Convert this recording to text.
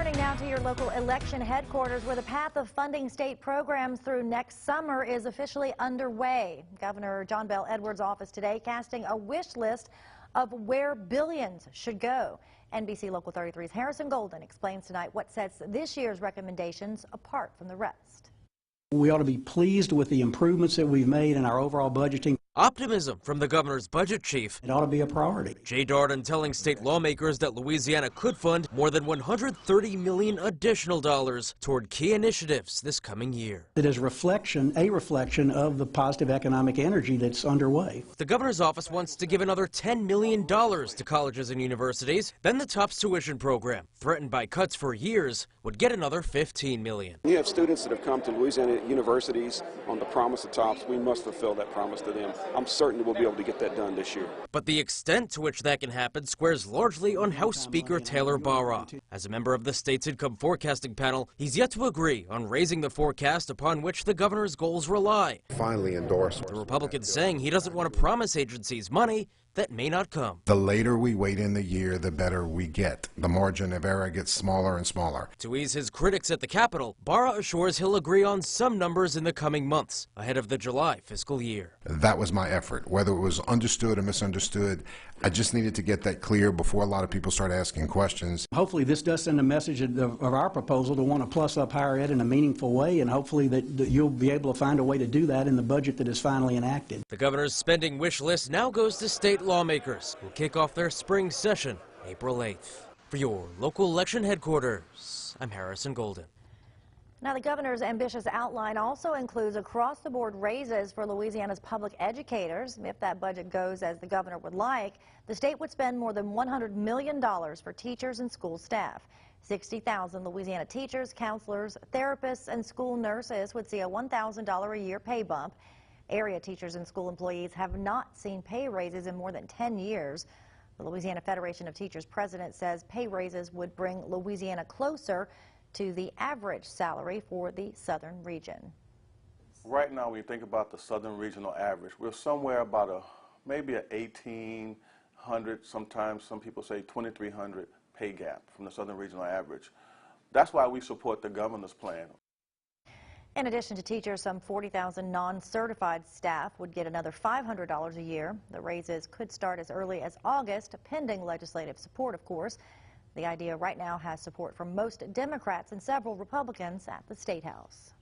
Turning now to your local election headquarters, where the path of funding state programs through next summer is officially underway. Governor John Bel Edwards' office today casting a wish list of where billions should go. NBC Local 33's Harrison Golden explains tonight what sets this year's recommendations apart from the rest. We ought to be pleased with the improvements that we've made in our overall budgeting. Optimism from the governor's budget chief. It ought to be a priority. Jay Darden telling state lawmakers that Louisiana could fund more than $130 million additional dollars toward key initiatives this coming year. It is a reflection of the positive economic energy that's underway. The governor's office wants to give another $10 million to colleges and universities. Then the TOPS tuition program, threatened by cuts for years, would get another $15 million. You have students that have come to Louisiana universities on the promise of TOPS. We must fulfill that promise to them. I'm certain we'll be able to get that done this year. But the extent to which that can happen squares largely on House Speaker Taylor Barra. As a member of the state's income forecasting panel, he's yet to agree on raising the forecast upon which the governor's goals rely. Finally endorsed. The Republican saying he doesn't want to promise agencies money that may not come. The later we wait in the year, the better we get. The margin of error gets smaller and smaller. To ease his critics at the Capitol, Barra assures he'll agree on some numbers in the coming months, ahead of the July fiscal year. That was my effort. Whether it was understood or misunderstood, I just needed to get that clear before a lot of people start asking questions. Hopefully this does send a message of our proposal to want to plus up higher ed in a meaningful way, and hopefully that you'll be able to find a way to do that in the budget that is finally enacted. The governor's spending wish list now goes to state lawmakers, who kick off their spring session April 8th. For your local election headquarters, I'm Harrison Golden. Now, the governor's ambitious outline also includes across-the-board raises for Louisiana's public educators. If that budget goes as the governor would like, the state would spend more than $100 million for teachers and school staff. 60,000 Louisiana teachers, counselors, therapists, and school nurses would see a $1,000 a year pay bump. Area teachers and school employees have not seen pay raises in more than 10 years. The Louisiana Federation of Teachers president says pay raises would bring Louisiana closer to the average salary for the southern region. Right now, when you think about the southern regional average, we're somewhere about maybe a 1,800, sometimes some people say 2,300 pay gap from the southern regional average. That's why we support the governor's plan. In addition to teachers, some 40,000 non-certified staff would get another $500 a year. The raises could start as early as August, pending legislative support, of course. The idea right now has support from most Democrats and several Republicans at the State House.